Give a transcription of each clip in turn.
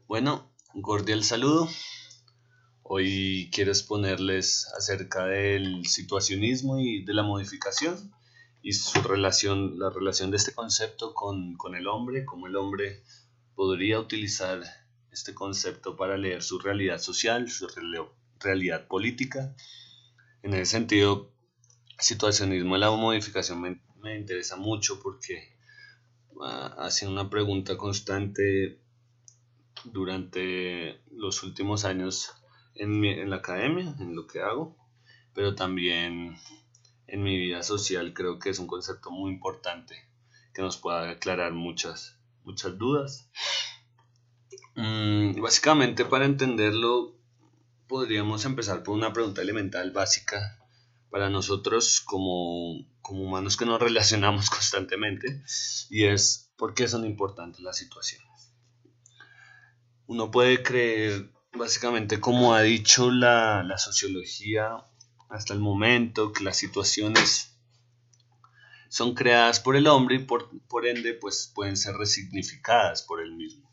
Bueno, un cordial saludo. Hoy quiero exponerles acerca del situacionismo y de la modificación y su relación, la relación de este concepto con el hombre, cómo el hombre podría utilizar este concepto para leer su realidad social, su realidad política. En ese sentido, situacionismo y la modificación me interesa mucho porque hace una pregunta constante durante los últimos años en la academia, en lo que hago, pero también en mi vida social. Creo que es un concepto muy importante que nos pueda aclarar muchas dudas. Básicamente, para entenderlo, podríamos empezar por una pregunta elemental básica para nosotros como humanos que nos relacionamos constantemente, y es ¿por qué son importantes las situaciones? Uno puede creer, básicamente, como ha dicho la sociología hasta el momento, que las situaciones son creadas por el hombre y por ende pues pueden ser resignificadas por él mismo.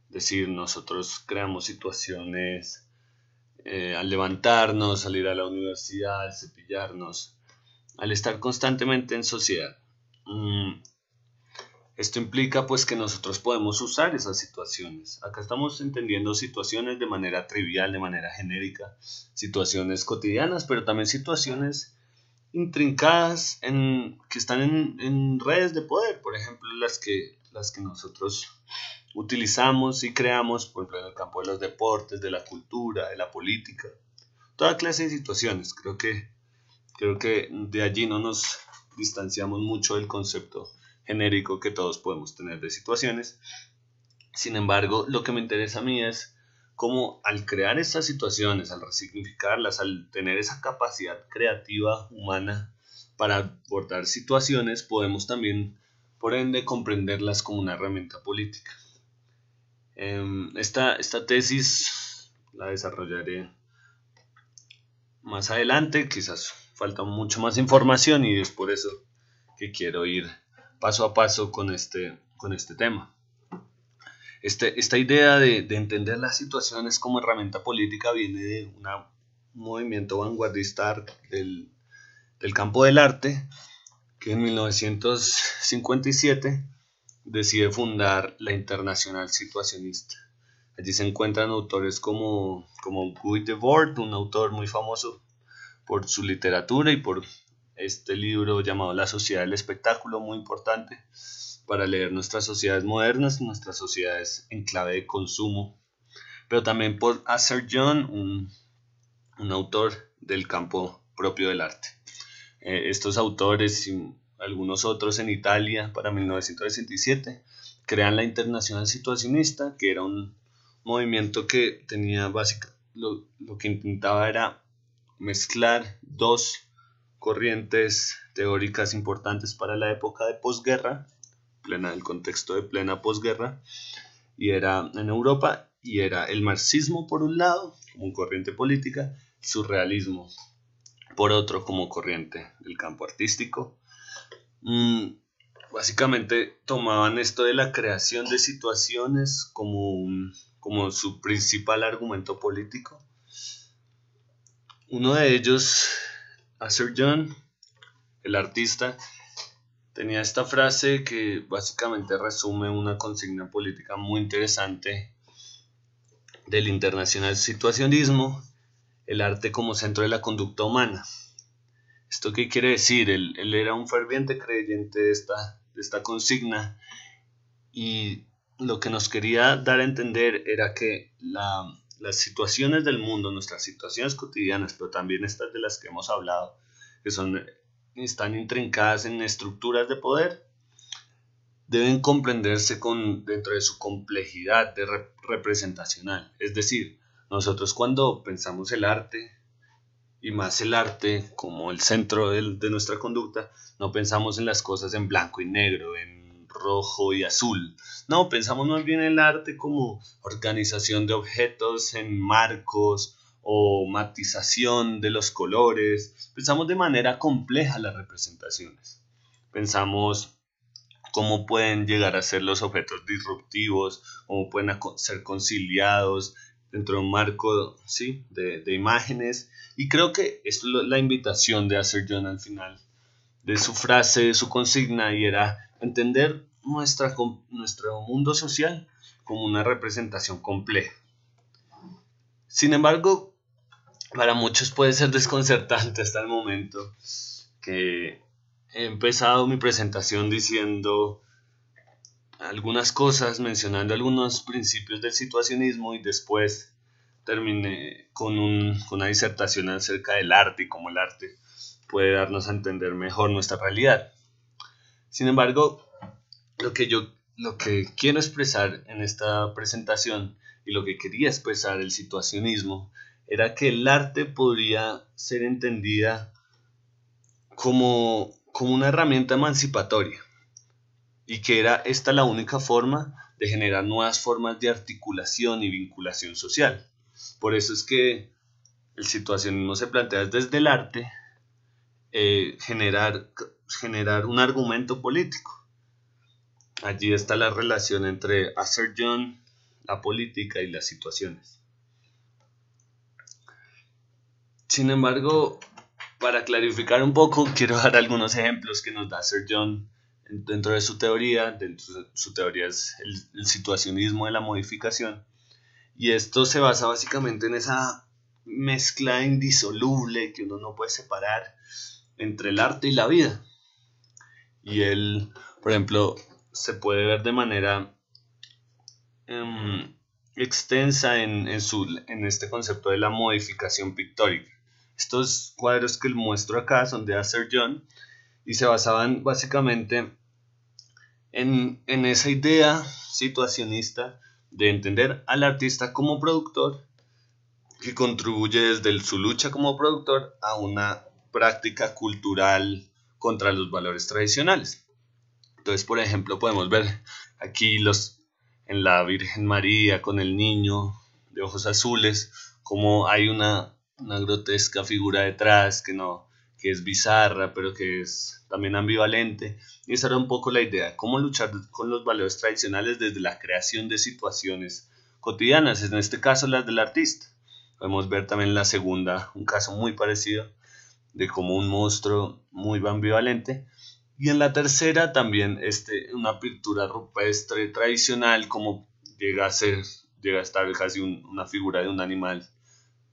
Es decir, nosotros creamos situaciones al levantarnos, al ir a la universidad, al cepillarnos, al estar constantemente en sociedad. Esto implica pues que nosotros podemos usar esas situaciones. Acá estamos entendiendo situaciones de manera trivial, de manera genérica, situaciones cotidianas, pero también situaciones intrincadas que están en redes de poder, por ejemplo, las que nosotros utilizamos y creamos, por ejemplo, en el campo de los deportes, de la cultura, de la política, toda clase de situaciones. Creo que de allí no nos distanciamos mucho del concepto genérico que todos podemos tener de situaciones. Sin embargo, lo que me interesa a mí es cómo al crear estas situaciones, al resignificarlas, al tener esa capacidad creativa humana para abordar situaciones, podemos también, por ende, comprenderlas como una herramienta política. Esta tesis la desarrollaré más adelante, quizás falta mucho más información y es por eso que quiero ir paso a paso con este tema. Esta idea de entender las situaciones como herramienta política viene de un movimiento vanguardista del campo del arte que en 1957 decide fundar la Internacional Situacionista. Allí se encuentran autores como Guy Debord, un autor muy famoso por su literatura y por este libro llamado La Sociedad del Espectáculo, muy importante para leer nuestras sociedades modernas, nuestras sociedades en clave de consumo, pero también por Arthur John, un autor del campo propio del arte. Estos autores y algunos otros en Italia para 1967 crean la Internacional Situacionista, que era un movimiento que tenía lo que intentaba era mezclar dos corrientes teóricas importantes para la época de posguerra, el contexto de plena posguerra, y era en Europa, y era el marxismo por un lado, como corriente política, el surrealismo por otro, como corriente del campo artístico. Mm, Básicamente tomaban esto de la creación de situaciones como su principal argumento político. Uno de ellos, Arthur John, el artista, tenía esta frase que básicamente resume una consigna política muy interesante del internacional situacionismo: el arte como centro de la conducta humana. ¿Esto qué quiere decir? Él era un ferviente creyente de esta consigna, y lo que nos quería dar a entender era que las situaciones del mundo, nuestras situaciones cotidianas, pero también estas de las que hemos hablado, que están intrincadas en estructuras de poder, deben comprenderse dentro de su complejidad representacional. Es decir, nosotros cuando pensamos el arte, y más el arte como el centro de nuestra conducta, no pensamos en las cosas en blanco y negro, en rojo y azul. No, pensamos más bien en el arte como organización de objetos en marcos o matización de los colores. Pensamos de manera compleja las representaciones. Pensamos cómo pueden llegar a ser los objetos disruptivos, cómo pueden ser conciliados dentro de un marco, ¿sí?, de imágenes. Y creo que es la invitación de Asser John al final de su frase, de su consigna, y era entender nuestro mundo social como una representación compleja. Sin embargo, para muchos puede ser desconcertante hasta el momento que he empezado mi presentación diciendo algunas cosas, mencionando algunos principios del situacionismo, y después terminé con una disertación acerca del arte y cómo el arte puede darnos a entender mejor nuestra realidad. Sin embargo, lo que quiero expresar en esta presentación y lo que quería expresar el situacionismo era que el arte podría ser entendida como una herramienta emancipatoria, y que era esta la única forma de generar nuevas formas de articulación y vinculación social. Por eso es que el situacionismo se plantea desde el arte generar un argumento político. Allí está la relación entre Asser John, la política y las situaciones. Sin embargo, para clarificar un poco, quiero dar algunos ejemplos que nos da Asser John dentro de su teoría. Dentro de su teoría es el situacionismo de la modificación. Y esto se basa básicamente en esa mezcla indisoluble que uno no puede separar entre el arte y la vida. Y él, por ejemplo, se puede ver de manera extensa en este concepto de la modificación pictórica. Estos cuadros que muestro acá son de Asser John y se basaban básicamente en esa idea situacionista de entender al artista como productor, que contribuye desde su lucha como productor a una práctica cultural contra los valores tradicionales. Entonces, por ejemplo, podemos ver aquí en la Virgen María con el niño de ojos azules, como hay una grotesca figura detrás que es bizarra, pero que es también ambivalente. Y esa era un poco la idea, cómo luchar con los valores tradicionales desde la creación de situaciones cotidianas, en este caso las del artista. Podemos ver también en la segunda un caso muy parecido de como un monstruo muy ambivalente. Y en la tercera también una pintura rupestre tradicional, como llega a estar casi una figura de un animal,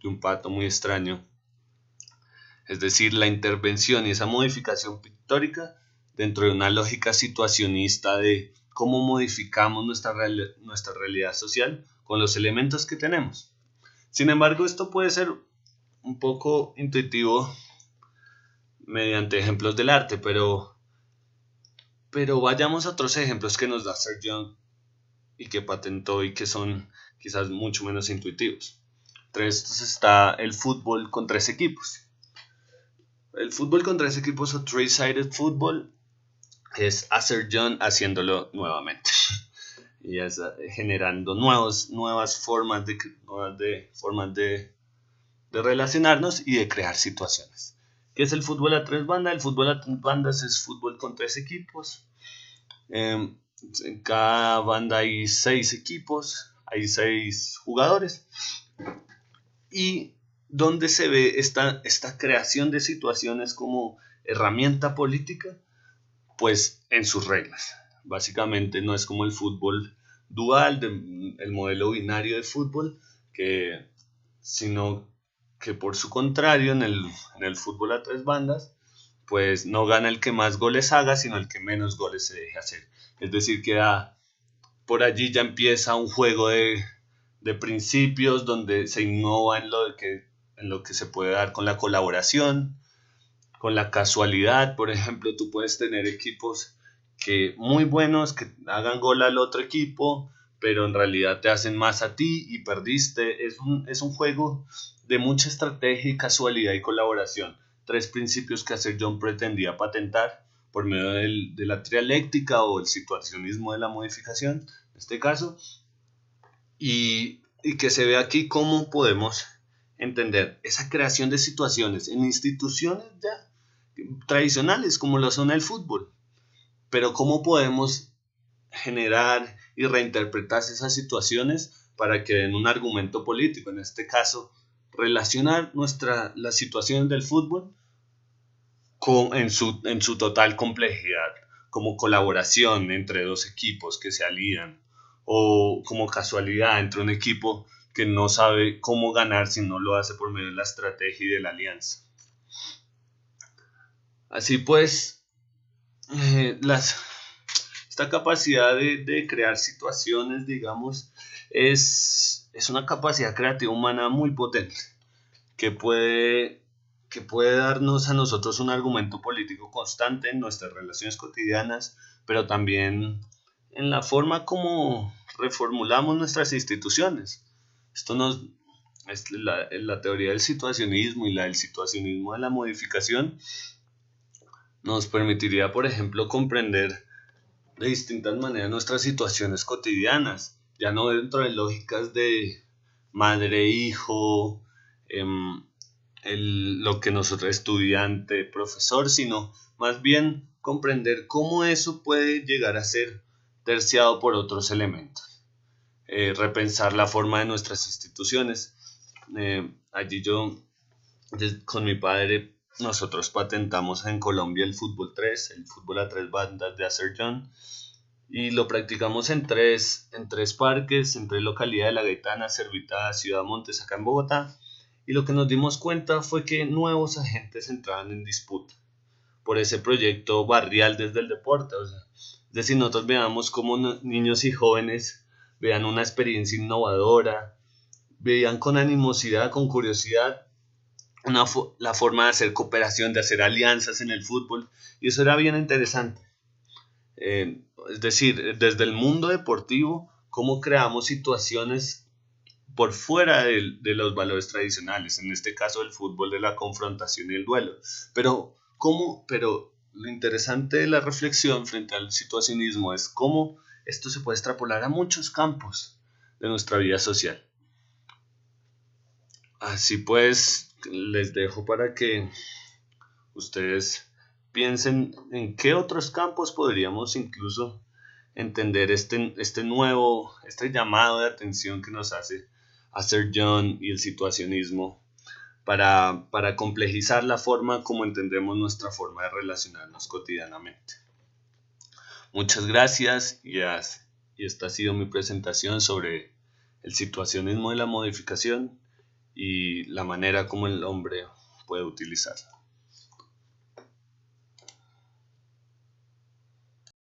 de un pato muy extraño. Es decir, la intervención y esa modificación pictórica dentro de una lógica situacionista de cómo modificamos nuestra realidad social con los elementos que tenemos. Sin embargo, esto puede ser un poco intuitivo mediante ejemplos del arte, pero vayamos a otros ejemplos que nos da Asser John y que patentó y que son quizás mucho menos intuitivos. Entre estos está el fútbol con 3 equipos. El fútbol con 3 equipos o three-sided football es Asser John haciéndolo nuevamente y es generando nuevas formas de relacionarnos y de crear situaciones. ¿Qué es el fútbol a 3 bandas? El fútbol a 3 bandas es fútbol con 3 equipos. En cada banda hay 6 equipos, hay 6 jugadores. Y donde se ve esta creación de situaciones como herramienta política, pues en sus reglas. Básicamente no es como el fútbol dual, el modelo binario de fútbol, sino que por su contrario en el fútbol a 3 bandas, pues no gana el que más goles haga, sino el que menos goles se deje hacer. Es decir, que por allí ya empieza un juego de principios donde se innova en lo que se puede dar con la colaboración, con la casualidad. Por ejemplo, tú puedes tener equipos muy buenos que hagan gol al otro equipo, pero en realidad te hacen más a ti y perdiste. Es un juego de mucha estrategia y casualidad y colaboración. 3 principios que Asser John pretendía patentar por medio de la trialéctica o el situacionismo de la modificación, en este caso, y que se ve aquí cómo podemos entender esa creación de situaciones en instituciones ya tradicionales como lo son el fútbol. pero ¿cómo podemos generar y reinterpretar esas situaciones para que den un argumento político? En este caso, relacionar las situaciones del fútbol en su total complejidad, como colaboración entre dos equipos que se alían, o como casualidad entre un equipo que no sabe cómo ganar si no lo hace por medio de la estrategia y de la alianza. Así pues, esta capacidad de crear situaciones, digamos, es una capacidad creativa humana muy potente que puede darnos a nosotros un argumento político constante en nuestras relaciones cotidianas, pero también en la forma como reformulamos nuestras instituciones. Esto es la teoría del situacionismo y la del situacionismo de la modificación nos permitiría, por ejemplo, comprender de distintas maneras nuestras situaciones cotidianas, ya no dentro de lógicas de madre-hijo, lo que nosotros estudiante, profesor, sino más bien comprender cómo eso puede llegar a ser terciado por otros elementos. Repensar la forma de nuestras instituciones. Allí con mi padre, nosotros patentamos en Colombia el fútbol 3, el fútbol a 3 bandas de Sir John, y lo practicamos en tres parques, en 3 localidades: La Gaitana, Servita, Ciudad Montes, acá en Bogotá. Y lo que nos dimos cuenta fue que nuevos agentes entraban en disputa por ese proyecto barrial desde el deporte. Es decir, nosotros veíamos cómo niños y jóvenes veían una experiencia innovadora, veían con animosidad, con curiosidad, la forma de hacer cooperación, de hacer alianzas en el fútbol, y eso era bien interesante. Es decir, desde el mundo deportivo, cómo creamos situaciones por fuera de los valores tradicionales, en este caso el fútbol de la confrontación y el duelo. Pero lo interesante de la reflexión frente al situacionismo es cómo esto se puede extrapolar a muchos campos de nuestra vida social. Así pues, les dejo para que ustedes piensen en qué otros campos podríamos incluso entender este llamado de atención que nos hace Sir John y el situacionismo para complejizar la forma como entendemos nuestra forma de relacionarnos cotidianamente. Muchas gracias y esta ha sido mi presentación sobre el situacionismo de la modificación y la manera como el hombre puede utilizarla.